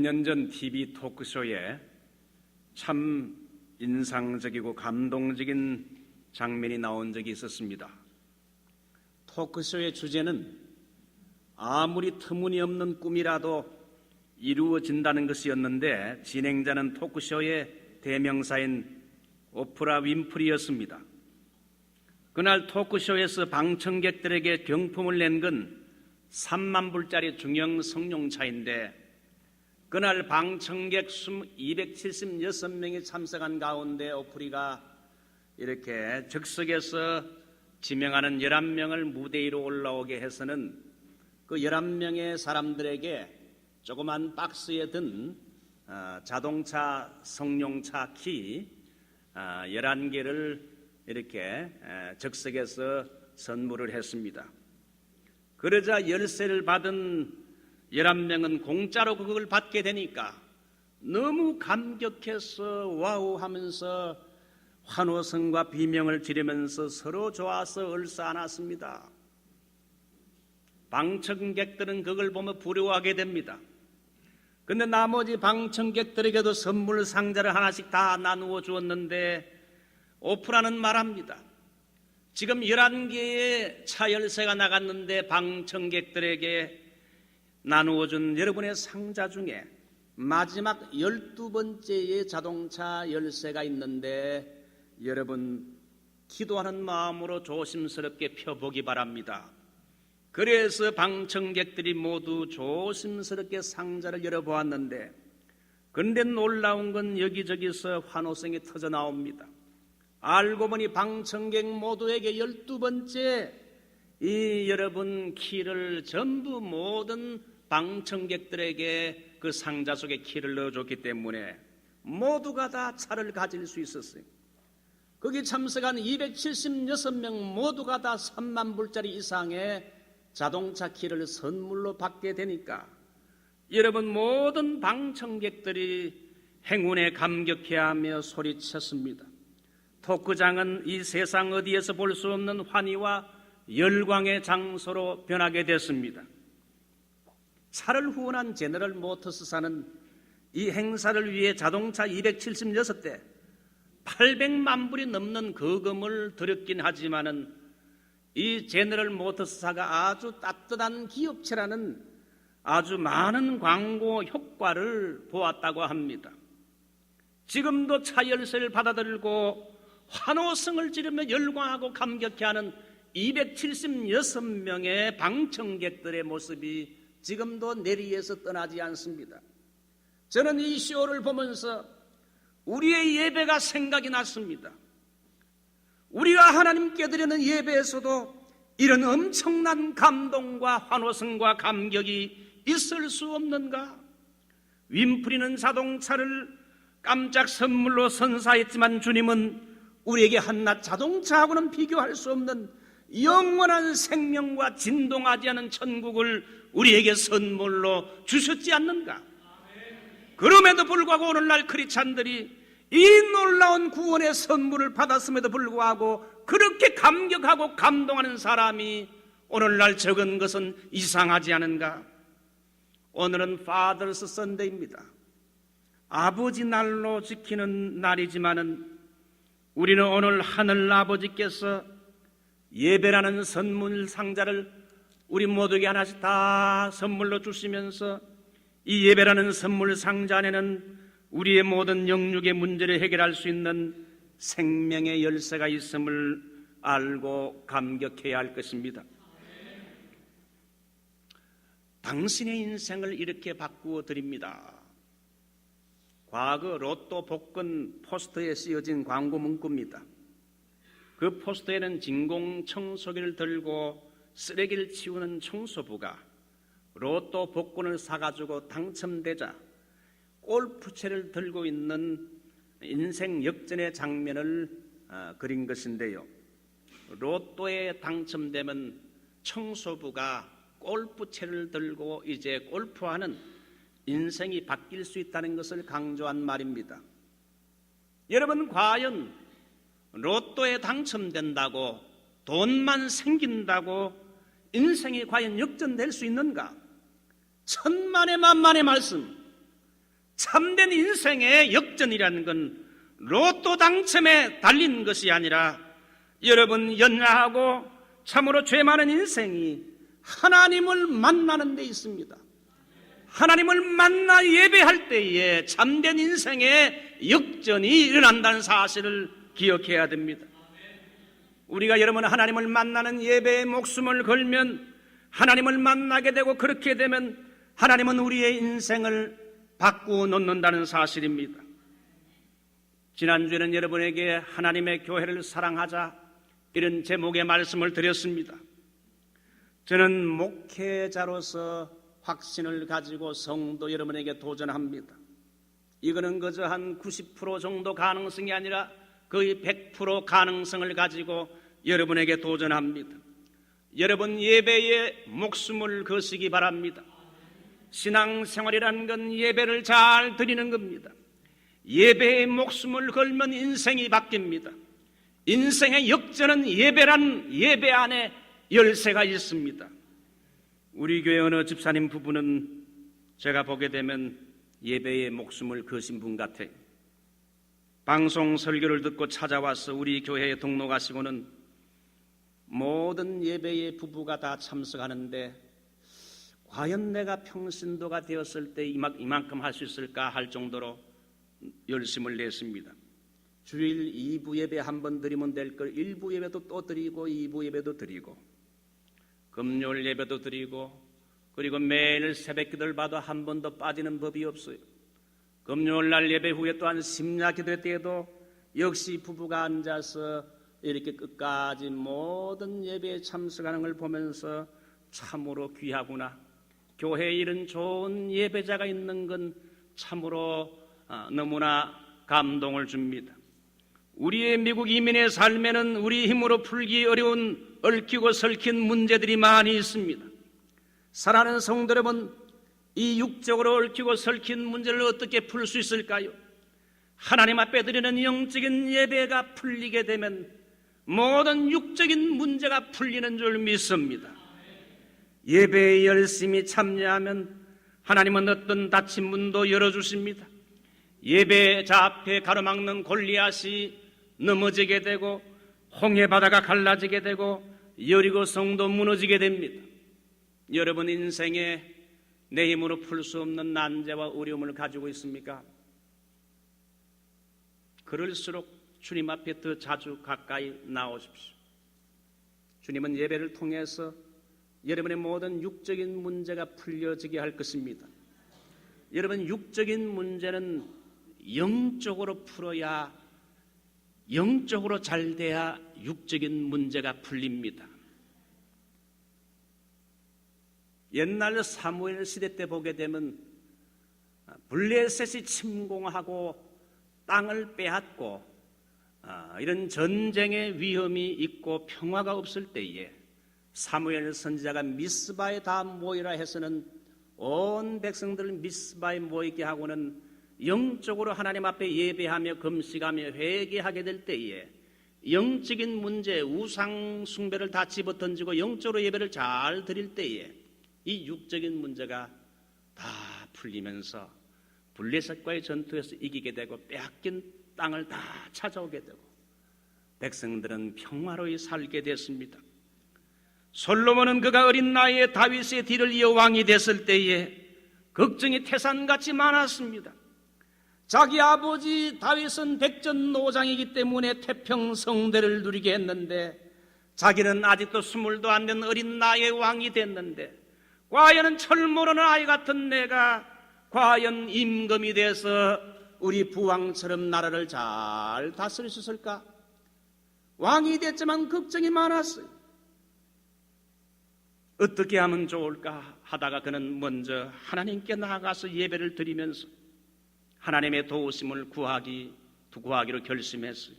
년 전 TV 토크쇼에 참 인상적이고 감동적인 장면이 나온 적이 있었습니다. 토크쇼의 주제는 아무리 터무니없는 꿈이라도 이루어진다는 것이었는데 진행자는 토크쇼의 대명사인 오프라 윈프리였습니다. 그날 토크쇼에서 방청객들에게 경품을 낸 건 3만 불짜리 중형 성룡차인데 그날 방청객 276명이 참석한 가운데 오프리가 이렇게 즉석에서 지명하는 11명을 무대 위로 올라오게 해서는 그 11명의 사람들에게 조그만 박스에 든 자동차 성룡차 키 11개를 이렇게 즉석에서 선물을 했습니다. 그러자 열쇠를 받은 11명은 공짜로 그걸 받게 되니까 너무 감격해서 와우 하면서 환호성과 비명을 지르면서 서로 좋아서 얼싸안았습니다. 방청객들은 그걸 보며 부러워하게 됩니다. 그런데 나머지 방청객들에게도 선물 상자를 하나씩 다 나누어 주었는데 오프라는 말합니다. 지금 11개의 차 열쇠가 나갔는데 방청객들에게 나누어준 여러분의 상자 중에 마지막 12번째의 자동차 열쇠가 있는데 여러분 기도하는 마음으로 조심스럽게 펴보기 바랍니다. 그래서 방청객들이 모두 조심스럽게 상자를 열어보았는데 그런데 놀라운 건 여기저기서 환호성이 터져 나옵니다. 알고 보니 방청객 모두에게 12번째 이 여러분 키를 전부 모든 방청객들에게 그 상자 속에 키를 넣어줬기 때문에 모두가 다 차를 가질 수 있었어요. 거기 참석한 276명 모두가 다 3만 불짜리 이상의 자동차 키를 선물로 받게 되니까 여러분 모든 방청객들이 행운에 감격해하며 소리쳤습니다. 토크장은 이 세상 어디에서 볼 수 없는 환희와 열광의 장소로 변하게 됐습니다. 차를 후원한 제너럴 모터스사는 이 행사를 위해 자동차 276대 800만 불이 넘는 거금을 들였긴 하지만은 이 제너럴 모터스사가 아주 따뜻한 기업체라는 아주 많은 광고 효과를 보았다고 합니다. 지금도 차 열쇠를 받아들고 환호성을 지르며 열광하고 감격해하는 276명의 방청객들의 모습이 지금도 내리에서 떠나지 않습니다. 저는 이 쇼를 보면서 우리의 예배가 생각이 났습니다. 우리가 하나님께 드리는 예배에서도 이런 엄청난 감동과 환호성과 감격이 있을 수 없는가? 윈프리는 자동차를 깜짝 선물로 선사했지만 주님은 우리에게 한낱 자동차하고는 비교할 수 없는 영원한 생명과 진동하지 않은 천국을 우리에게 선물로 주셨지 않는가? 그럼에도 불구하고 오늘날 크리스찬들이 이 놀라운 구원의 선물을 받았음에도 불구하고 그렇게 감격하고 감동하는 사람이 오늘날 적은 것은 이상하지 않은가? 오늘은 Father's Sunday입니다. 아버지 날로 지키는 날이지만은 우리는 오늘 하늘 아버지께서 예배라는 선물 상자를 우리 모두에게 하나씩 다 선물로 주시면서 이 예배라는 선물 상자 안에는 우리의 모든 영육의 문제를 해결할 수 있는 생명의 열쇠가 있음을 알고 감격해야 할 것입니다. 당신의 인생을 이렇게 바꾸어 드립니다. 과거 로또 복권 포스터에 씌어진 광고 문구입니다. 그 포스터에는 진공 청소기를 들고 쓰레기를 치우는 청소부가 로또 복권을 사가지고 당첨되자 골프채를 들고 있는 인생 역전의 장면을 그린 것인데요. 로또에 당첨되면 청소부가 골프채를 들고 이제 골프하는 인생이 바뀔 수 있다는 것을 강조한 말입니다. 여러분 과연 로또에 당첨된다고 돈만 생긴다고 인생이 과연 역전될 수 있는가? 천만의 만만의 말씀, 참된 인생의 역전이라는 건 로또 당첨에 달린 것이 아니라 여러분 연약하고 참으로 죄 많은 인생이 하나님을 만나는 데 있습니다. 하나님을 만나 예배할 때에 참된 인생의 역전이 일어난다는 사실을 기억해야 됩니다. 우리가 여러분 하나님을 만나는 예배에 목숨을 걸면 하나님을 만나게 되고, 그렇게 되면 하나님은 우리의 인생을 바꾸어 놓는다는 사실입니다. 지난주에는 여러분에게 하나님의 교회를 사랑하자 이런 제목의 말씀을 드렸습니다. 저는 목회자로서 확신을 가지고 성도 여러분에게 도전합니다. 이거는 그저 한 90% 정도 가능성이 아니라 거의 100% 가능성을 가지고 여러분에게 도전합니다. 여러분 예배에 목숨을 거시기 바랍니다. 신앙생활이라는 건 예배를 잘 드리는 겁니다. 예배에 목숨을 걸면 인생이 바뀝니다. 인생의 역전은 예배란 예배 안에 열쇠가 있습니다. 우리 교회 어느 집사님 부부는 제가 보게 되면 예배에 목숨을 거신 분 같아요. 방송 설교를 듣고 찾아와서 우리 교회에 등록하시고는 모든 예배에 부부가 다 참석하는데 과연 내가 평신도가 되었을 때 이만큼 할 수 있을까 할 정도로 열심을 냈습니다. 주일 2부 예배 한 번 드리면 될 걸 1부 예배도 또 드리고 2부 예배도 드리고 금요일 예배도 드리고, 그리고 매일 새벽 기도를 봐도 한 번도 빠지는 법이 없어요. 금요일 날 예배 후에 또한 심야 기도 때에도 역시 부부가 앉아서 이렇게 끝까지 모든 예배에 참석하는 걸 보면서 참으로 귀하구나, 교회에 이런 좋은 예배자가 있는 건 참으로 너무나 감동을 줍니다. 우리의 미국 이민의 삶에는 우리 힘으로 풀기 어려운 얽히고 설킨 문제들이 많이 있습니다. 사랑하는 성도 여러분, 이 육적으로 얽히고 설킨 문제를 어떻게 풀 수 있을까요? 하나님 앞에 드리는 영적인 예배가 풀리게 되면 모든 육적인 문제가 풀리는 줄 믿습니다. 예배에 열심히 참여하면 하나님은 어떤 닫힌 문도 열어주십니다. 예배자 앞에 가로막는 골리앗이 넘어지게 되고 홍해 바다가 갈라지게 되고 여리고 성도 무너지게 됩니다. 여러분 인생에 내 힘으로 풀 수 없는 난제와 어려움을 가지고 있습니까? 그럴수록 주님 앞에 더 자주 가까이 나오십시오. 주님은 예배를 통해서 여러분의 모든 육적인 문제가 풀려지게 할 것입니다. 여러분 육적인 문제는 영적으로 풀어야, 영적으로 잘 돼야 육적인 문제가 풀립니다. 옛날 사무엘 시대 때 보게 되면 블레셋이 침공하고 땅을 빼앗고 이런 전쟁의 위험이 있고 평화가 없을 때에 사무엘 선지자가 미스바에 다 모이라 해서는 온 백성들을 미스바에 모이게 하고는 영적으로 하나님 앞에 예배하며 금식하며 회개하게 될 때에 영적인 문제, 우상 숭배를 다 집어던지고 영적으로 예배를 잘 드릴 때에 이 육적인 문제가 다 풀리면서 블레셋과의 전투에서 이기게 되고 빼앗긴 땅을 다 찾아오게 되고 백성들은 평화로이 살게 됐습니다. 솔로몬은 그가 어린 나이에 다윗의 뒤를 이어 왕이 됐을 때에 걱정이 태산같이 많았습니다. 자기 아버지 다윗은 백전노장이기 때문에 태평성대를 누리게 했는데 자기는 아직도 20도 안 된 어린 나이에 왕이 됐는데 과연 철 모르는 아이 같은 내가 과연 임금이 돼서 우리 부왕처럼 나라를 잘 다스릴 수 있을까? 왕이 됐지만 걱정이 많았어요. 어떻게 하면 좋을까 하다가 그는 먼저 하나님께 나아가서 예배를 드리면서 하나님의 도우심을 구하기로 결심했어요.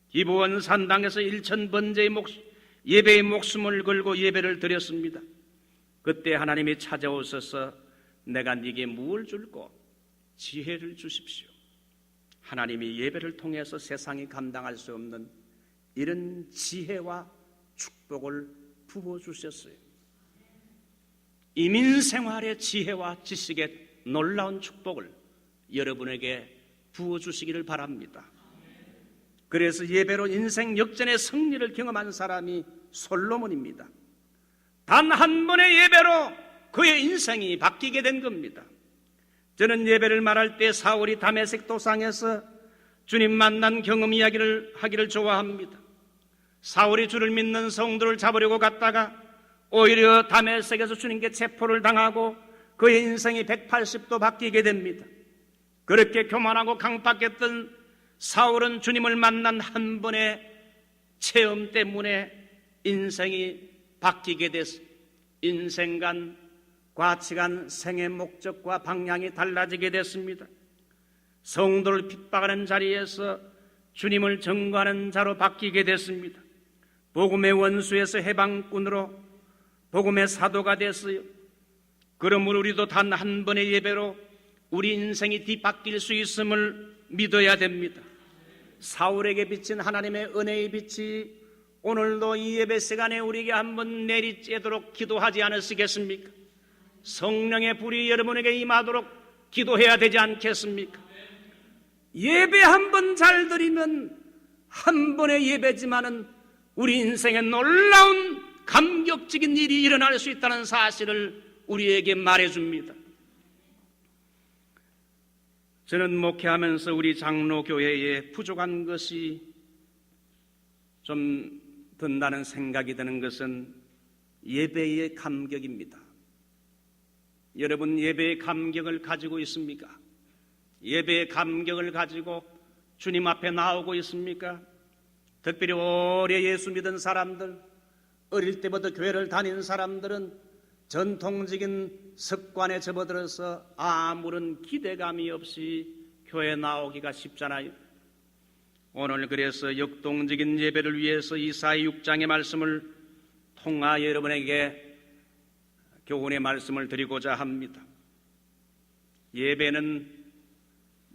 기브온 산당에서 1000번제의 예배의 목숨을 걸고 예배를 드렸습니다. 그때 하나님이 찾아오셔서 내가 네게 무엇을 줄고 지혜를 주십시오. 하나님이 예배를 통해서 세상이 감당할 수 없는 이런 지혜와 축복을 부어주셨어요. 이민생활의 지혜와 지식의 놀라운 축복을 여러분에게 부어주시기를 바랍니다. 그래서 예배로 인생 역전의 승리를 경험한 사람이 솔로몬입니다. 단 한 번의 예배로 그의 인생이 바뀌게 된 겁니다. 저는 예배를 말할 때 사울이 다메섹 도상에서 주님 만난 경험 이야기를 하기를 좋아합니다. 사울이 주를 믿는 성도를 잡으려고 갔다가 오히려 다메섹에서 주님께 체포를 당하고 그의 인생이 180도 바뀌게 됩니다. 그렇게 교만하고 강팍했던 사울은 주님을 만난 한 번의 체험 때문에 인생이 바뀌게 됐어. 인생관, 가치관, 생의 목적과 방향이 달라지게 됐습니다. 성도를 핍박하는 자리에서 주님을 증거하는 자로 바뀌게 됐습니다. 복음의 원수에서 해방꾼으로 복음의 사도가 됐어요. 그러므로 우리도 단 한 번의 예배로 우리 인생이 뒤바뀔 수 있음을 믿어야 됩니다. 사울에게 비친 하나님의 은혜의 빛이 오늘도 이 예배 시간에 우리에게 한번 내리쬐도록 기도하지 않으시겠습니까? 성령의 불이 여러분에게 임하도록 기도해야 되지 않겠습니까? 예배 한 번 잘 드리면 한 번의 예배지만은 우리 인생에 놀라운 감격적인 일이 일어날 수 있다는 사실을 우리에게 말해줍니다. 저는 목회하면서 우리 장로교회에 부족한 것이 좀 든다는 생각이 드는 것은 예배의 감격입니다. 여러분, 예배의 감격을 가지고 있습니까? 예배의 감격을 가지고 주님 앞에 나오고 있습니까? 특별히 오래 예수 믿은 사람들, 어릴 때부터 교회를 다닌 사람들은 전통적인 습관에 접어들어서 아무런 기대감이 없이 교회 나오기가 쉽잖아요. 오늘 그래서 역동적인 예배를 위해서 이사야 6장의 말씀을 통하여 여러분에게 교훈의 말씀을 드리고자 합니다.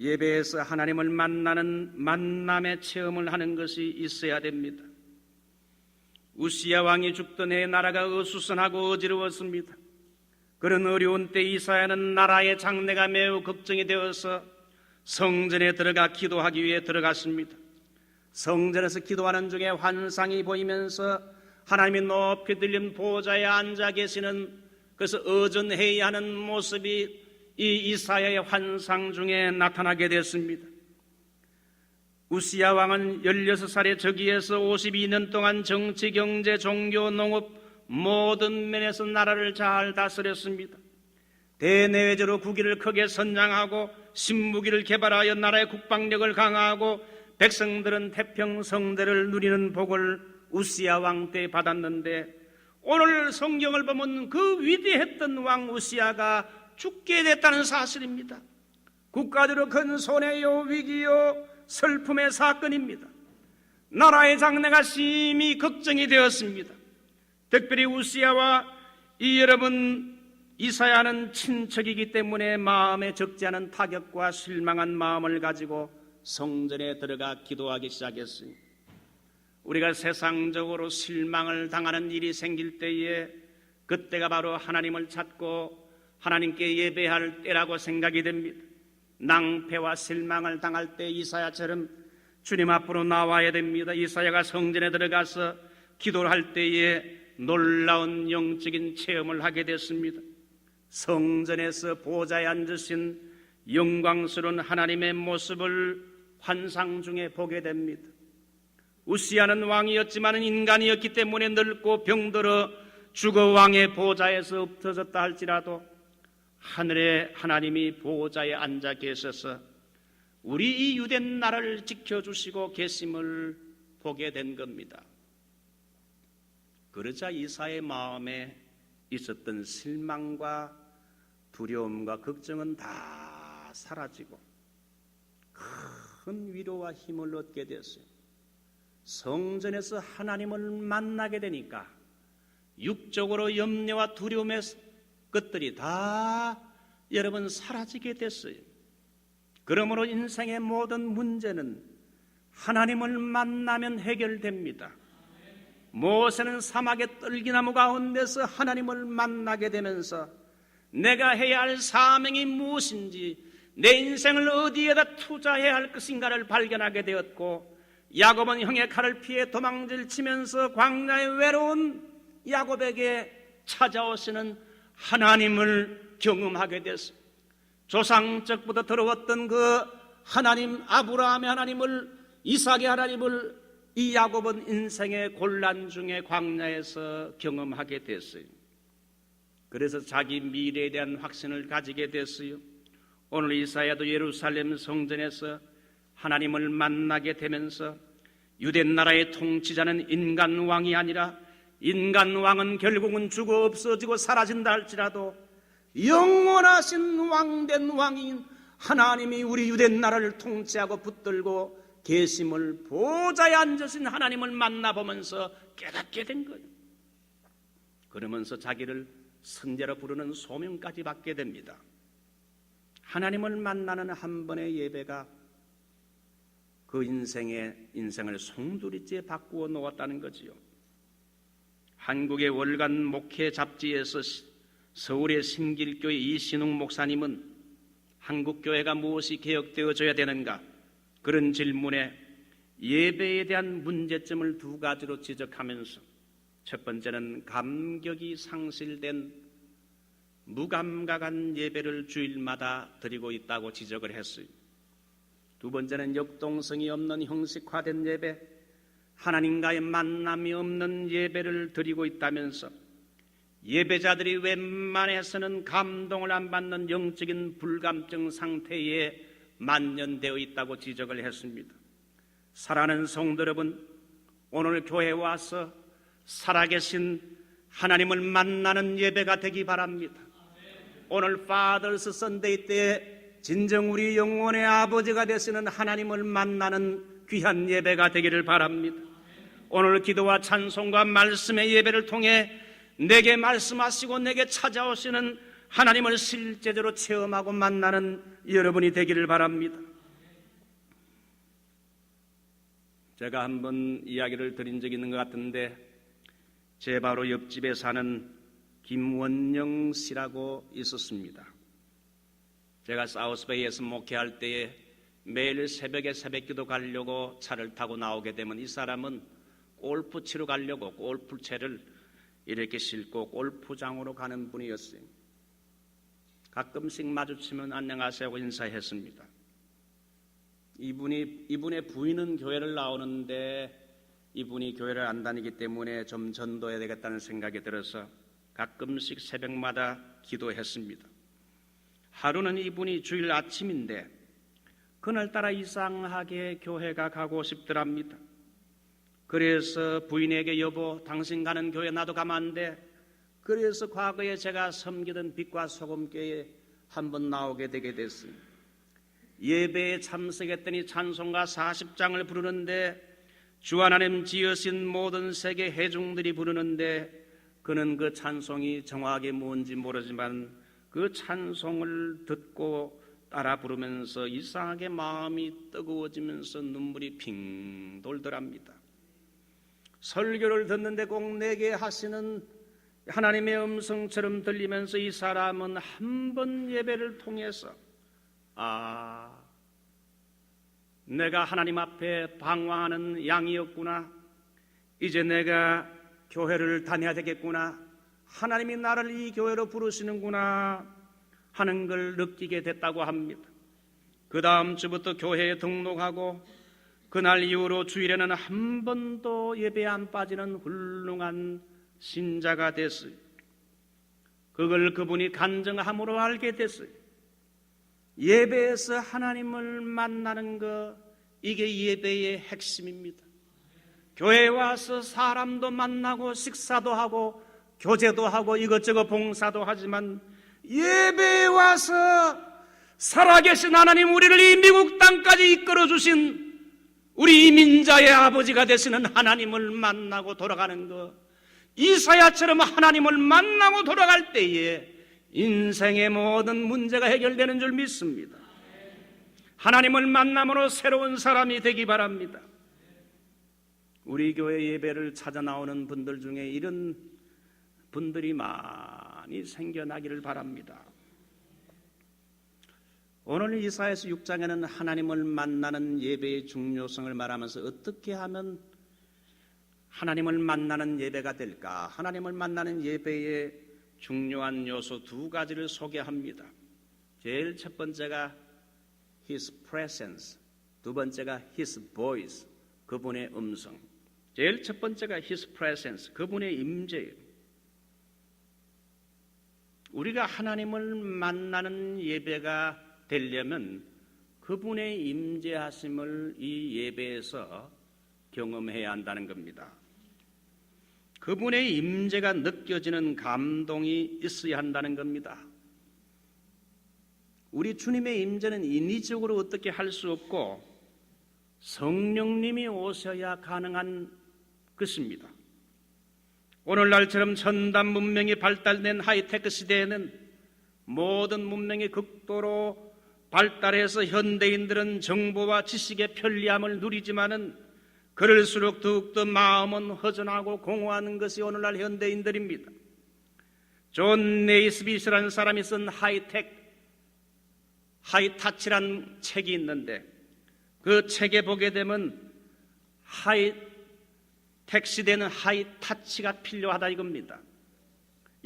예배에서 하나님을 만나는 만남의 체험을 하는 것이 있어야 됩니다. 우시야 왕이 죽던 해에 나라가 어수선하고 어지러웠습니다. 그런 어려운 때 이사야는 나라의 장래가 매우 걱정이 되어서 성전에 들어가 기도하기 위해 들어갔습니다. 성전에서 기도하는 중에 환상이 보이면서 하나님이 높이 들린 보좌에 앉아 계시는, 그래서 어전회의하는 모습이 이 이사야의 환상 중에 나타나게 됐습니다. 우시야 왕은 16살의 즉위에서 52년 동안 정치, 경제, 종교, 농업 모든 면에서 나라를 잘 다스렸습니다. 대내외적으로 국위를 크게 선장하고 신무기를 개발하여 나라의 국방력을 강화하고 백성들은 태평성대를 누리는 복을 우시야 왕 때 받았는데, 오늘 성경을 보면 그 위대했던 왕 우시야가 죽게 됐다는 사실입니다. 국가적으로 큰 손해요, 위기요, 슬픔의 사건입니다. 나라의 장래가 심히 걱정이 되었습니다. 특별히 우시야와 이 여러분 이사야는 친척이기 때문에 마음에 적지 않은 타격과 실망한 마음을 가지고 성전에 들어가 기도하기 시작했습니다. 우리가 세상적으로 실망을 당하는 일이 생길 때에 그때가 바로 하나님을 찾고 하나님께 예배할 때라고 생각이 됩니다. 낭패와 실망을 당할 때 이사야처럼 주님 앞으로 나와야 됩니다. 이사야가 성전에 들어가서 기도를 할 때에 놀라운 영적인 체험을 하게 됐습니다. 성전에서 보좌에 앉으신 영광스러운 하나님의 모습을 환상 중에 보게 됩니다. 우시야는 왕이었지만 인간이었기 때문에 늙고 병들어 죽어 왕의 보좌에서 엎어졌다 할지라도 하늘에 하나님이 보좌에 앉아 계셔서 우리 이 유대인 나라를 지켜주시고 계심을 보게 된 겁니다. 그러자 이사야의 마음에 있었던 실망과 두려움과 걱정은 다 사라지고 큰 위로와 힘을 얻게 됐어요. 성전에서 하나님을 만나게 되니까 육적으로 염려와 두려움의 것들이 다 여러분 사라지게 됐어요. 그러므로 인생의 모든 문제는 하나님을 만나면 해결됩니다. 모세는 사막의 떨기나무 가운데서 하나님을 만나게 되면서 내가 해야 할 사명이 무엇인지, 내 인생을 어디에다 투자해야 할 것인가를 발견하게 되었고, 야곱은 형의 칼을 피해 도망질 치면서 광야의 외로운 야곱에게 찾아오시는 하나님을 경험하게 됐습니다. 조상적부터 들어왔던 그 하나님, 아브라함의 하나님을, 이삭의 하나님을 이 야곱은 인생의 곤란 중에 광야에서 경험하게 됐어요. 그래서 자기 미래에 대한 확신을 가지게 됐어요. 오늘 이사야도 예루살렘 성전에서 하나님을 만나게 되면서 유대 나라의 통치자는 인간 왕이 아니라, 인간 왕은 결국은 죽어 없어지고 사라진다 할지라도 영원하신 왕된 왕인 하나님이 우리 유대 나라를 통치하고 붙들고 계심을, 보좌에 앉으신 하나님을 만나보면서 깨닫게 된 거예요. 그러면서 자기를 선제로 부르는 소명까지 받게 됩니다. 하나님을 만나는 한 번의 예배가 그 인생을 송두리째 바꾸어 놓았다는 거지요. 한국의 월간 목회 잡지에서 서울의 신길교회 이신웅 목사님은 한국교회가 무엇이 개혁되어져야 되는가, 그런 질문에 예배에 대한 문제점을 두 가지로 지적하면서, 첫 번째는 감격이 상실된 무감각한 예배를 주일마다 드리고 있다고 지적을 했어요. 두 번째는 역동성이 없는 형식화된 예배, 하나님과의 만남이 없는 예배를 드리고 있다면서 예배자들이 웬만해서는 감동을 안 받는 영적인 불감증 상태에 만연되어 있다고 지적을 했습니다. 사랑하는 성도 여러분, 오늘 교회에 와서 살아계신 하나님을 만나는 예배가 되기 바랍니다. 오늘 파더스 선데이 때 진정 우리 영혼의 아버지가 되시는 하나님을 만나는 귀한 예배가 되기를 바랍니다. 오늘 기도와 찬송과 말씀의 예배를 통해 내게 말씀하시고 내게 찾아오시는 하나님을 실제적으로 체험하고 만나는 여러분이 되기를 바랍니다. 제가 한번 이야기를 드린 적이 있는 것 같은데, 제 바로 옆집에 사는 김원영 씨라고 있었습니다. 제가 사우스베이에서 목회할 때에 매일 새벽에 새벽기도 가려고 차를 타고 나오게 되면 이 사람은 골프 치러 가려고 골프채를 이렇게 싣고 골프장으로 가는 분이었어요. 가끔씩 마주치면 안녕하세요 하고 인사했습니다. 이분의 부인은 교회를 나오는데 이분이 교회를 안 다니기 때문에 좀 전도해야 되겠다는 생각이 들어서 가끔씩 새벽마다 기도했습니다. 하루는 이분이 주일 아침인데 그날따라 이상하게 교회가 가고 싶더랍니다. 그래서 부인에게 여보, 당신 가는 교회 나도 가면 안 돼? 그래서 과거에 제가 섬기던 빛과 소금교회에 한번 나오게 되게 됐어요. 예배에 참석했더니 찬송가 40장을 부르는데 주 하나님 지으신 모든 세계 회중들이 부르는데 그는 그 찬송이 정확하게 뭔지 모르지만 그 찬송을 듣고 따라 부르면서 이상하게 마음이 뜨거워지면서 눈물이 핑 돌더랍니다. 설교를 듣는데 꼭 내게 하시는 하나님의 음성처럼 들리면서 이 사람은 한 번 예배를 통해서 내가 하나님 앞에 방황하는 양이었구나. 이제 내가 교회를 다녀야 되겠구나. 하나님이 나를 이 교회로 부르시는구나 하는 걸 느끼게 됐다고 합니다. 그 다음 주부터 교회에 등록하고 그날 이후로 주일에는 한 번도 예배에 안 빠지는 훌륭한 신자가 됐어요. 그걸 그분이 간증함으로 알게 됐어요. 예배에서 하나님을 만나는 것, 이게 예배의 핵심입니다. 교회에 와서 사람도 만나고 식사도 하고 교제도 하고 이것저것 봉사도 하지만 예배에 와서 살아계신 하나님, 우리를 이 미국 땅까지 이끌어주신 우리 이민자의 아버지가 되시는 하나님을 만나고 돌아가는 것, 이사야처럼 하나님을 만나고 돌아갈 때에 인생의 모든 문제가 해결되는 줄 믿습니다. 하나님을 만남으로 새로운 사람이 되기 바랍니다. 우리 교회 예배를 찾아 나오는 분들 중에 이런 분들이 많이 생겨나기를 바랍니다. 오늘 이사야서 6장에는 하나님을 만나는 예배의 중요성을 말하면서 어떻게 하면 하나님을 만나는 예배가 될까? 하나님을 만나는 예배의 중요한 요소 두 가지를 소개합니다. 제일 첫 번째가 His presence, 두 번째가 His voice, 그분의 음성. 제일 첫 번째가 His presence, 그분의 임재예요. 우리가 하나님을 만나는 예배가 되려면 그분의 임재하심을 이 예배에서 경험해야 한다는 겁니다. 그분의 임재가 느껴지는 감동이 있어야 한다는 겁니다. 우리 주님의 임재는 인위적으로 어떻게 할 수 없고 성령님이 오셔야 가능한 것입니다. 오늘날처럼 첨단 문명이 발달된 하이테크 시대에는 모든 문명이 극도로 발달해서 현대인들은 정보와 지식의 편리함을 누리지만은 그럴수록 더욱더 마음은 허전하고 공허한 것이 오늘날 현대인들입니다. 존 네이스빗이라는 사람이 쓴 하이타치란 책이 있는데 그 책에 보게 되면 하이텍 시대는 하이타치가 필요하다 이겁니다.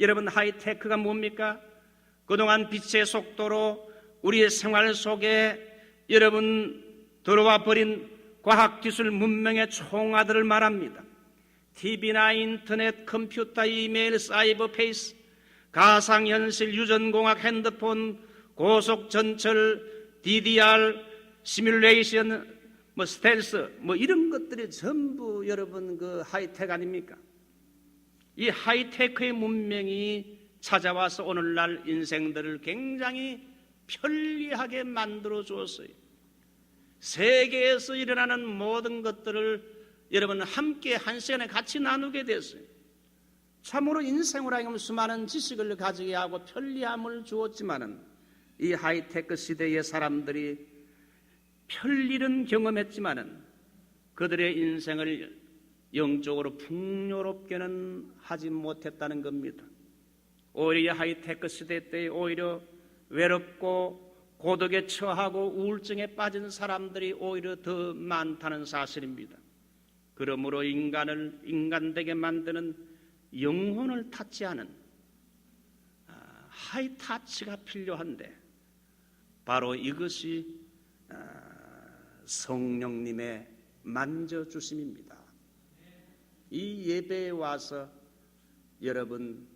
여러분, 하이테크가 뭡니까? 그동안 빛의 속도로 우리의 생활 속에 여러분 들어와 버린 과학기술 문명의 총화들을 말합니다. TV나 인터넷, 컴퓨터, 이메일, 사이버 페이스, 가상현실, 유전공학, 핸드폰, 고속전철, DDR, 시뮬레이션, 스텔스, 이런 것들이 전부 여러분 그 하이텍 아닙니까? 이 하이테크의 문명이 찾아와서 오늘날 인생들을 굉장히 편리하게 만들어 주었어요. 세계에서 일어나는 모든 것들을 여러분 함께 한 시간에 같이 나누게 됐어요. 참으로 인생으로 하여금 수많은 지식을 가지게 하고 편리함을 주었지만은 이 하이테크 시대의 사람들이 편리는 경험했지만은 그들의 인생을 영적으로 풍요롭게는 하지 못했다는 겁니다. 오히려 하이테크 시대 때 오히려 외롭고 고독에 처하고 우울증에 빠진 사람들이 오히려 더 많다는 사실입니다. 그러므로 인간을 인간되게 만드는 영혼을 타치하는 하이타치가 필요한데 바로 이것이 성령님의 만져주심입니다. 이 예배에 와서 여러분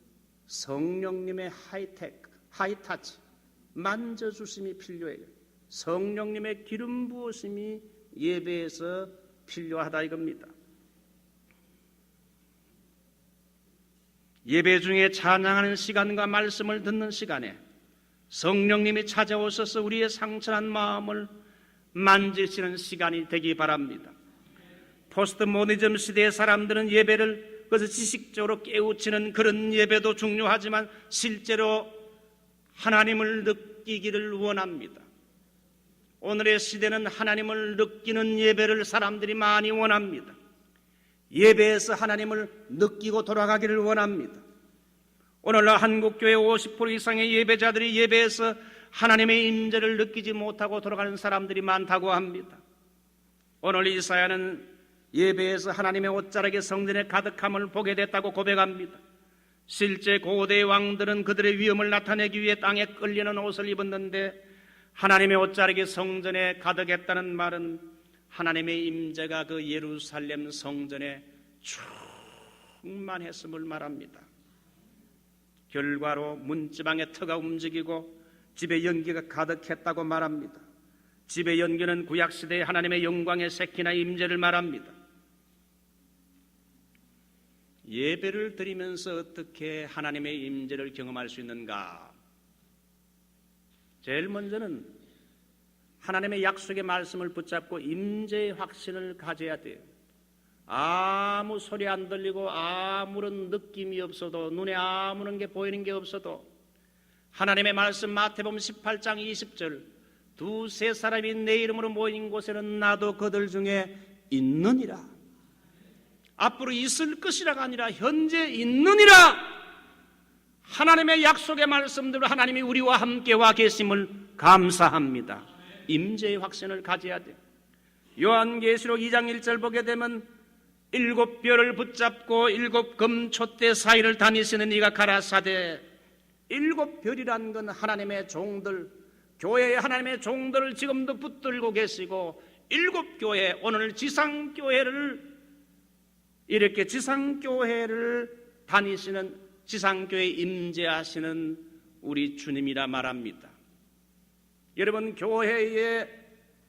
성령님의 하이타치 만져주심이 필요해요. 성령님의 기름 부으심이 예배에서 필요하다 이겁니다. 예배 중에 찬양하는 시간과 말씀을 듣는 시간에 성령님이 찾아오셔서 우리의 상처난 마음을 만지시는 시간이 되기 바랍니다. 포스트 모더니즘 시대의 사람들은 예배를 그것을 지식적으로 깨우치는 그런 예배도 중요하지만 실제로 하나님을 느끼기를 원합니다. 오늘의 시대는 하나님을 느끼는 예배를 사람들이 많이 원합니다. 예배에서 하나님을 느끼고 돌아가기를 원합니다. 오늘날 한국교회 50% 이상의 예배자들이 예배에서 하나님의 임재를 느끼지 못하고 돌아가는 사람들이 많다고 합니다. 오늘 이사야는 예배에서 하나님의 옷자락이 성전에 가득함을 보게 됐다고 고백합니다. 실제 고대 왕들은 그들의 위엄을 나타내기 위해 땅에 끌리는 옷을 입었는데 하나님의 옷자락이 성전에 가득했다는 말은 하나님의 임재가 그 예루살렘 성전에 충만했음을 말합니다. 결과로 문지방의 터가 움직이고 집에 연기가 가득했다고 말합니다. 집의 연기는 구약시대의 하나님의 영광의 세키나 임재를 말합니다. 예배를 드리면서 어떻게 하나님의 임재를 경험할 수 있는가? 제일 먼저는 하나님의 약속의 말씀을 붙잡고 임재의 확신을 가져야 돼요. 아무 소리 안 들리고 아무런 느낌이 없어도 눈에 아무런 게 보이는 게 없어도 하나님의 말씀 마태복음 18장 20절 두세 사람이 내 이름으로 모인 곳에는 나도 그들 중에 있느니라. 앞으로 있을 것이라가 아니라 현재 있느니라. 하나님의 약속의 말씀대로 하나님이 우리와 함께 와 계심을 감사합니다. 임재의 확신을 가져야 돼요. 요한계시록 2장 1절 보게 되면 7별을 붙잡고 7금촛대 사이를 다니시는 이가 가라사대, 7별이란 건 하나님의 종들, 교회의 하나님의 종들을 지금도 붙들고 계시고 7교회, 오늘 지상교회를 이렇게 지상교회를 다니시는, 지상교회에 임재하시는 우리 주님이라 말합니다. 여러분, 교회에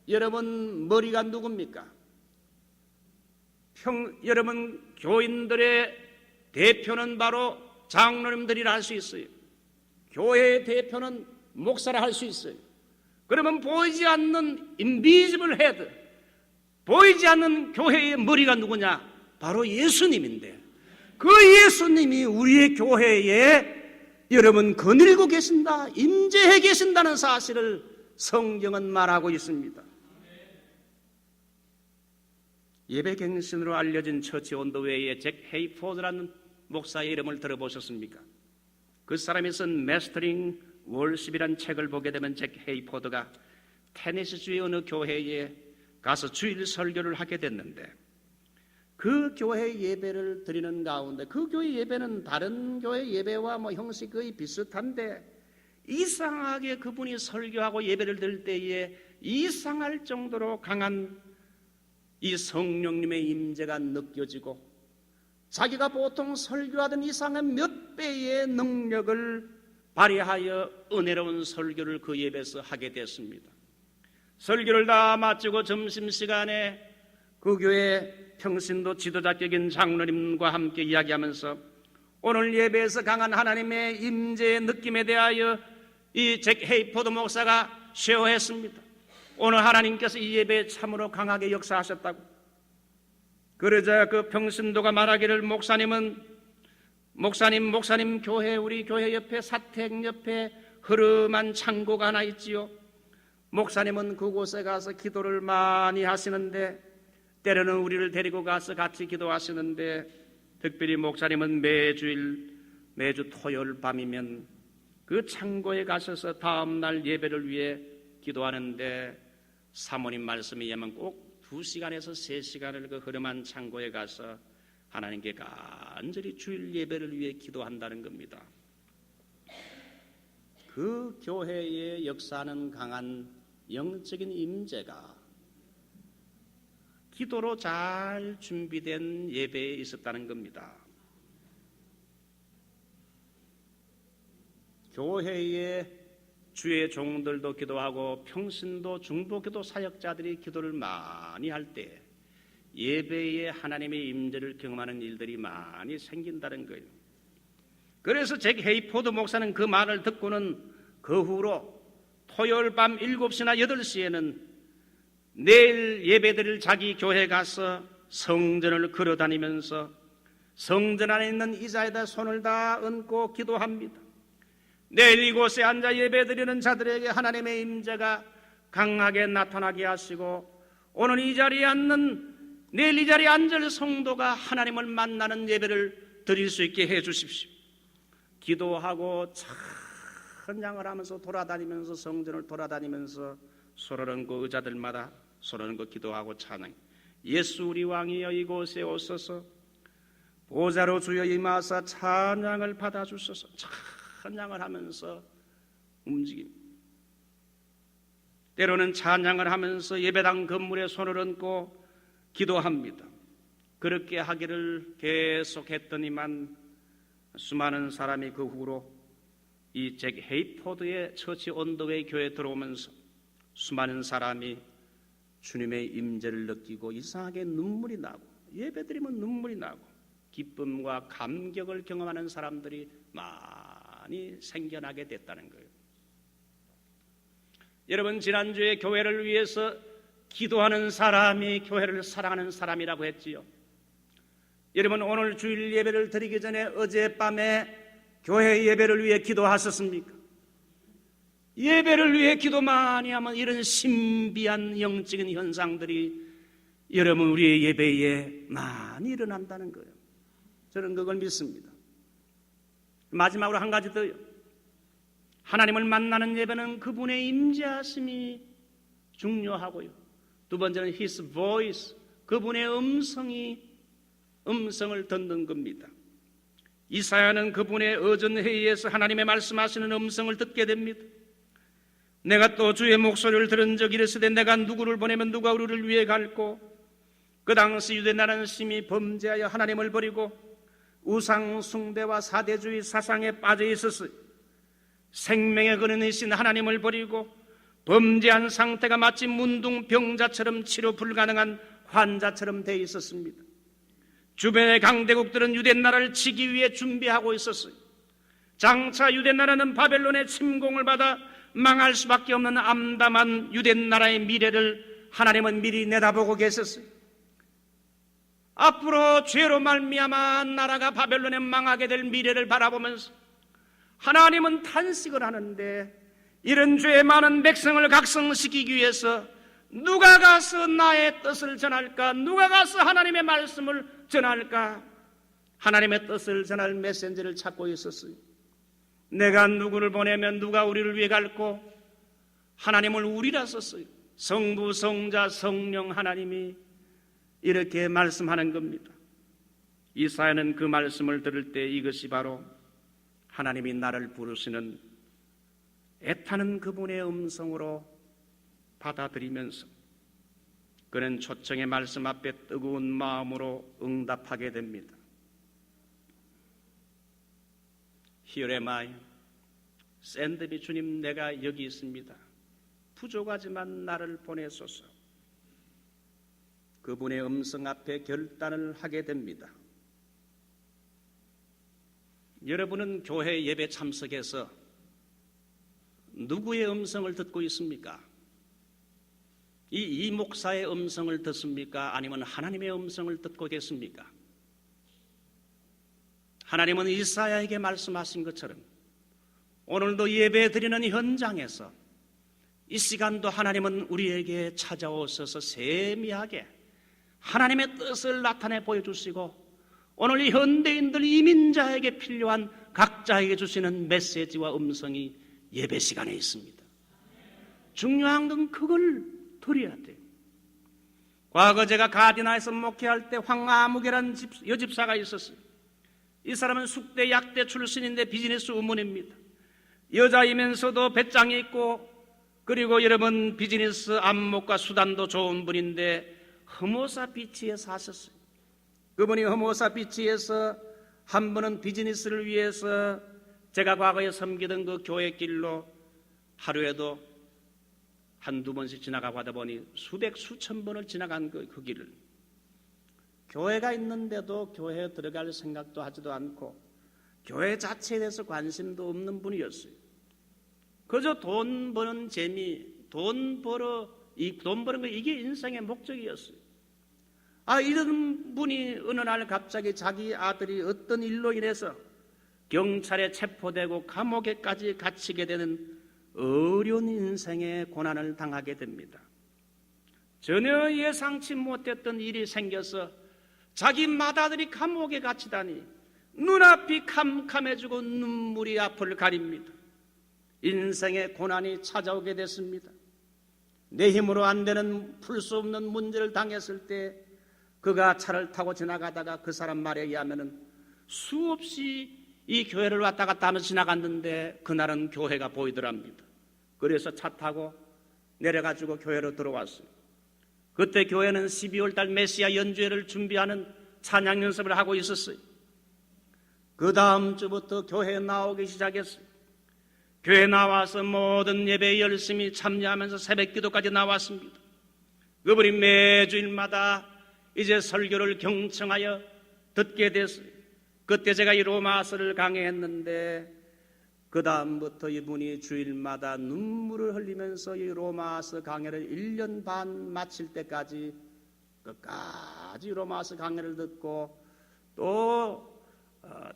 여러분 머리가 누굽니까? 여러분 교인들의 대표는 바로 장로님들이라 할 수 있어요. 교회의 대표는 목사라 할 수 있어요. 그러면 보이지 않는 인비지블 헤드, 보이지 않는 교회의 머리가 누구냐? 바로 예수님인데, 그 예수님이 우리의 교회에 여러분 거닐고 계신다, 임재해 계신다는 사실을 성경은 말하고 있습니다. 예배갱신으로 알려진 처치 온더웨이의 잭 헤이포드라는 목사의 이름을 들어보셨습니까? 그 사람이 쓴 메스터링 월십이라는 책을 보게 되면 잭 헤이포드가 테네시주의 어느 교회에 가서 주일 설교를 하게 됐는데, 그 교회 예배를 드리는 가운데, 그 교회 예배는 다른 교회 예배와 형식이 거의 비슷한데, 이상하게 그분이 설교하고 예배를 드릴 때에 이상할 정도로 강한 이 성령님의 임재가 느껴지고, 자기가 보통 설교하던 이상의 몇 배의 능력을 발휘하여 은혜로운 설교를 그 예배에서 하게 됐습니다. 설교를 다 마치고 점심시간에 그 교회 평신도 지도자격인 장로님과 함께 이야기하면서 오늘 예배에서 강한 하나님의 임재의 느낌에 대하여 이 잭 헤이포드 목사가 쉐어했습니다. 오늘 하나님께서 이 예배에 참으로 강하게 역사하셨다고. 그러자 그 평신도가 말하기를, 목사님 교회, 우리 교회 옆에 사택 옆에 흐름한 창고가 하나 있지요. 목사님은 그곳에 가서 기도를 많이 하시는데, 때로는 우리를 데리고 가서 같이 기도하시는데, 특별히 목사님은 매주 토요일 밤이면 그 창고에 가셔서 다음날 예배를 위해 기도하는데, 사모님 말씀에 의하면 꼭 2시간에서 3시간을 그 흐름한 창고에 가서 하나님께 간절히 주일 예배를 위해 기도한다는 겁니다. 그 교회에 역사하는 강한 영적인 임재가 기도로 잘 준비된 예배에 있었다는 겁니다. 교회에 주의 종들도 기도하고 평신도 중보기도 사역자들이 기도를 많이 할 때 예배에 하나님의 임재를 경험하는 일들이 많이 생긴다는 거예요. 그래서 잭 헤이포드 목사는 그 말을 듣고는 그 후로 토요일 밤 7시나 8시에는 내일 예배드릴 자기 교회 가서 성전을 걸어다니면서 성전 안에 있는 의자에다 손을 다 얹고 기도합니다. 내일 이곳에 앉아 예배드리는 자들에게 하나님의 임재가 강하게 나타나게 하시고, 오늘 이 자리에 앉는, 내일 이 자리에 앉을 성도가 하나님을 만나는 예배를 드릴 수 있게 해 주십시오. 기도하고 찬양을 하면서 돌아다니면서, 성전을 돌아다니면서 서로는 그 의자들마다 서로는 그 기도하고 찬양, 예수 우리 왕이여 이곳에 오소서, 보좌로 주여 임하사 찬양을 받아주소서, 찬양을 하면서 움직입니다. 때로는 찬양을 하면서 예배당 건물에 손을 얹고 기도합니다. 그렇게 하기를 계속했더니만 수많은 사람이 그 후로 이 잭 헤이포드의 처치 온더웨이 교회에 들어오면서 수많은 사람이 주님의 임재를 느끼고 이상하게 눈물이 나고, 예배드리면 눈물이 나고 기쁨과 감격을 경험하는 사람들이 많이 생겨나게 됐다는 거예요. 여러분, 지난주에 교회를 위해서 기도하는 사람이 교회를 사랑하는 사람이라고 했지요. 여러분, 오늘 주일 예배를 드리기 전에 어젯밤에 교회 예배를 위해 기도하셨습니까? 예배를 위해 기도 많이 하면 이런 신비한 영적인 현상들이 여러분 우리의 예배에 많이 일어난다는 거예요. 저는 그걸 믿습니다. 마지막으로 한 가지 더요. 하나님을 만나는 예배는 그분의 임재하심이 중요하고요. 두 번째는 His voice, 그분의 음성을 듣는 겁니다. 이사야는 그분의 어전회의에서 하나님의 말씀하시는 음성을 듣게 됩니다. 내가 또 주의 목소리를 들은 적이 이르시되 내가 누구를 보내면 누가 우리를 위해 갈고, 그 당시 유대 나라는 심히 범죄하여 하나님을 버리고 우상 숭배와 사대주의 사상에 빠져 있었어요. 생명의 근원이신 하나님을 버리고 범죄한 상태가 마치 문둥병자처럼 치료 불가능한 환자처럼 되어 있었습니다. 주변의 강대국들은 유대 나라를 치기 위해 준비하고 있었어요. 장차 유대 나라는 바벨론의 침공을 받아 망할 수밖에 없는 암담한 유대 나라의 미래를 하나님은 미리 내다보고 계셨어요. 앞으로 죄로 말미암아 나라가 바벨론에 망하게 될 미래를 바라보면서 하나님은 탄식을 하는데, 이런 죄 많은 백성을 각성시키기 위해서 누가 가서 나의 뜻을 전할까? 누가 가서 하나님의 말씀을 전할까? 하나님의 뜻을 전할 메신저를 찾고 있었어요. 내가 누구를 보내면 누가 우리를 위해 갈고, 하나님을 우리라 썼어요. 성부, 성자, 성령 하나님이 이렇게 말씀하는 겁니다. 이사야는 그 말씀을 들을 때 이것이 바로 하나님이 나를 부르시는 애타는 그분의 음성으로 받아들이면서 그는 초청의 말씀 앞에 뜨거운 마음으로 응답하게 됩니다. Here am I. Send me. 주님, 내가 여기 있습니다. 부족하지만 나를 보내소서. 그분의 음성 앞에 결단을 하게 됩니다. 여러분은 교회 예배 참석해서 누구의 음성을 듣고 있습니까? 이 목사의 음성을 듣습니까? 아니면 하나님의 음성을 듣고 계십니까? 하나님은 이사야에게 말씀하신 것처럼 오늘도 예배 드리는 현장에서 이 시간도 하나님은 우리에게 찾아오셔서 세미하게 하나님의 뜻을 나타내 보여주시고, 오늘 이 현대인들 이민자에게 필요한 각자에게 주시는 메시지와 음성이 예배 시간에 있습니다. 중요한 건 그걸 드려야 돼요. 과거 제가 가디나에서 목회할 때 황아무개라는 여집사가 있었어요. 이 사람은 숙대 약대 출신인데 비즈니스 우먼입니다. 여자이면서도 배짱이 있고, 그리고 여러분 비즈니스 안목과 수단도 좋은 분인데 허모사 비치에 사셨어요. 그분이 허모사 비치에서 한 번은 비즈니스를 위해서 제가 과거에 섬기던 그 교회 길로 하루에도 한두 번씩 지나가고 하다 보니 수천 번을 지나간 그 길을, 교회가 있는데도 교회에 들어갈 생각도 하지도 않고 교회 자체에 대해서 관심도 없는 분이었어요. 그저 돈 버는 재미, 돈 버는 거, 이게 인생의 목적이었어요. 이런 분이 어느 날 갑자기 자기 아들이 어떤 일로 인해서 경찰에 체포되고 감옥에까지 갇히게 되는 어려운 인생의 고난을 당하게 됩니다. 전혀 예상치 못했던 일이 생겨서 자기 맏아들이 감옥에 갇히다니 눈앞이 캄캄해지고 눈물이 앞을 가립니다. 인생의 고난이 찾아오게 됐습니다. 내 힘으로 안 되는 풀 수 없는 문제를 당했을 때 그가 차를 타고 지나가다가 그 사람 말에 의하면 수없이 이 교회를 왔다 갔다 하면서 지나갔는데 그날은 교회가 보이더랍니다. 그래서 차 타고 내려가지고 교회로 들어왔어요. 그때 교회는 12월 달 메시아 연주회를 준비하는 찬양 연습을 하고 있었어요. 그 다음 주부터 교회에 나오기 시작했어요. 교회 나와서 모든 예배에 열심히 참여하면서 새벽 기도까지 나왔습니다. 그분이 매주일마다 이제 설교를 경청하여 듣게 됐어요. 그때 제가 이 로마서를 강의했는데 그 다음부터 이분이 주일마다 눈물을 흘리면서 이 로마서 강의를 1년 반 마칠 때까지 끝까지 로마서 강의를 듣고 또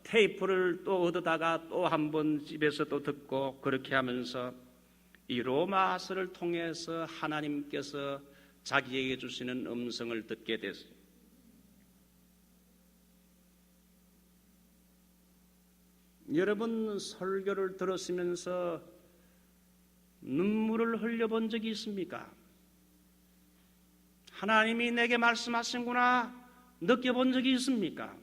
테이프를 또 얻어다가 또 한 번 집에서 또 듣고, 그렇게 하면서 이 로마서를 통해서 하나님께서 자기에게 주시는 음성을 듣게 됐어요. 여러분 설교를 들으시면서 눈물을 흘려본 적이 있습니까? 하나님이 내게 말씀하신구나 느껴본 적이 있습니까?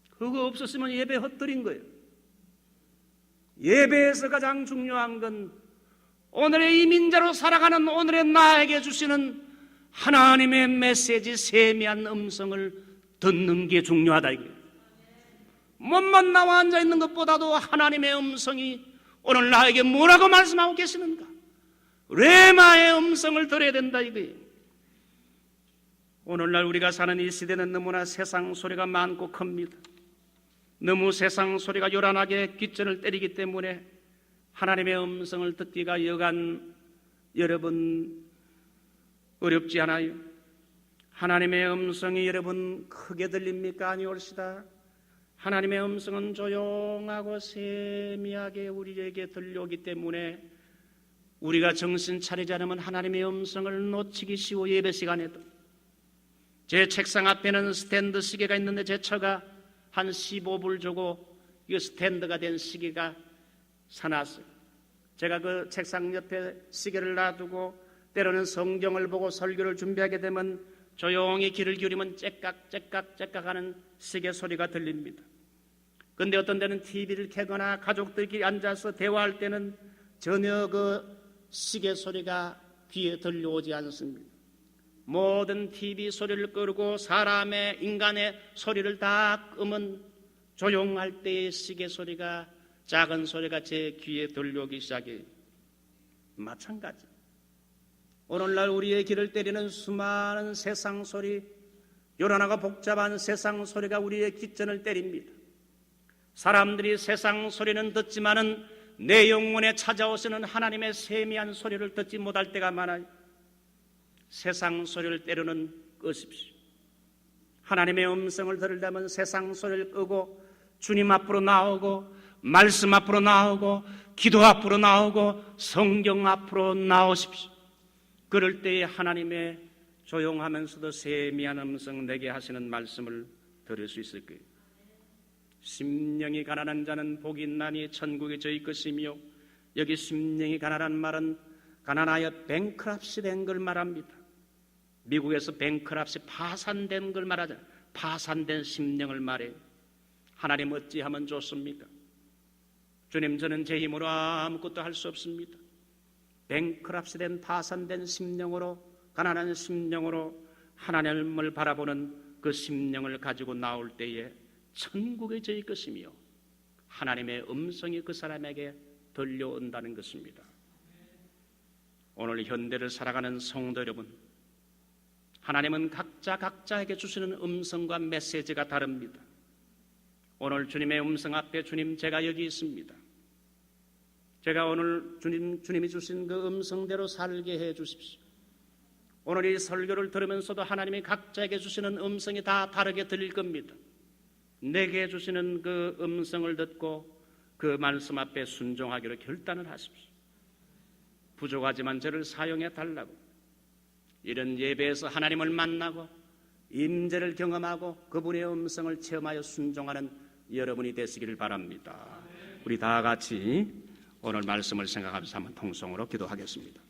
그거 없었으면 예배 헛들인 거예요. 예배에서 가장 중요한 건 오늘의 이민자로 살아가는 오늘의 나에게 주시는 하나님의 메시지 세미한 음성을 듣는 게 중요하다 이거예요. 몸만 나와 앉아있는 것보다도 하나님의 음성이 오늘 나에게 뭐라고 말씀하고 계시는가, 레마의 음성을 들어야 된다 이거예요. 오늘날 우리가 사는 이 시대는 너무나 세상 소리가 많고 큽니다. 너무 세상 소리가 요란하게 귓전을 때리기 때문에 하나님의 음성을 듣기가 여간 여러분 어렵지 않아요? 하나님의 음성이 여러분 크게 들립니까? 아니올시다. 하나님의 음성은 조용하고 세미하게 우리에게 들려오기 때문에 우리가 정신 차리지 않으면 하나님의 음성을 놓치기 쉬워. 예배 시간에도 제 책상 앞에는 스탠드 시계가 있는데 제 처가 한 15불 주고 이 스탠드가 된 시계가 사놨어요. 제가 그 책상 옆에 시계를 놔두고 때로는 성경을 보고 설교를 준비하게 되면 조용히 귀를 기울이면 째깍째깍째깍 하는 시계 소리가 들립니다. 그런데 어떤 때는 TV를 켜거나 가족들끼리 앉아서 대화할 때는 전혀 그 시계 소리가 귀에 들려오지 않습니다. 모든 TV 소리를 끄고 사람의 인간의 소리를 다 끄면 조용할 때의 시계 소리가, 작은 소리가 제 귀에 들려오기 시작해요. 마찬가지 오늘날 우리의 귀를 때리는 수많은 세상 소리, 요란하고 복잡한 세상 소리가 우리의 귓전을 때립니다. 사람들이 세상 소리는 듣지만은 내 영혼에 찾아오시는 하나님의 세미한 소리를 듣지 못할 때가 많아요. 세상 소리를 때로는 끄십시오. 하나님의 음성을 들으려면 세상 소리를 끄고 주님 앞으로 나오고 말씀 앞으로 나오고 기도 앞으로 나오고 성경 앞으로 나오십시오. 그럴 때에 하나님의 조용하면서도 세미한 음성 내게 하시는 말씀을 들을 수 있을 거예요. 심령이 가난한 자는 복이 있나니 천국에 저희 것이며, 여기 심령이 가난한 말은 가난하여 뱅크랍시 된 걸 말합니다. 미국에서 뱅크랍시 파산된 걸 말하잖아요. 파산된 심령을 말해요. 하나님 어찌하면 좋습니까? 주님, 저는 제 힘으로 아무것도 할 수 없습니다. 뱅크랍시 된 파산된 심령으로, 가난한 심령으로 하나님을 바라보는 그 심령을 가지고 나올 때에 천국의 저희 것이며 하나님의 음성이 그 사람에게 들려온다는 것입니다. 오늘 현대를 살아가는 성도 여러분, 하나님은 각자에게 주시는 음성과 메시지가 다릅니다. 오늘 주님의 음성 앞에 주님, 제가 여기 있습니다. 제가 오늘 주님이 주신 그 음성대로 살게 해 주십시오. 오늘 이 설교를 들으면서도 하나님이 각자에게 주시는 음성이 다 다르게 들릴 겁니다. 내게 주시는 그 음성을 듣고 그 말씀 앞에 순종하기로 결단을 하십시오. 부족하지만 저를 사용해 달라고, 이런 예배에서 하나님을 만나고 임재를 경험하고 그분의 음성을 체험하여 순종하는 여러분이 되시기를 바랍니다. 우리 다 같이 오늘 말씀을 생각하면서 한번 통성으로 기도하겠습니다.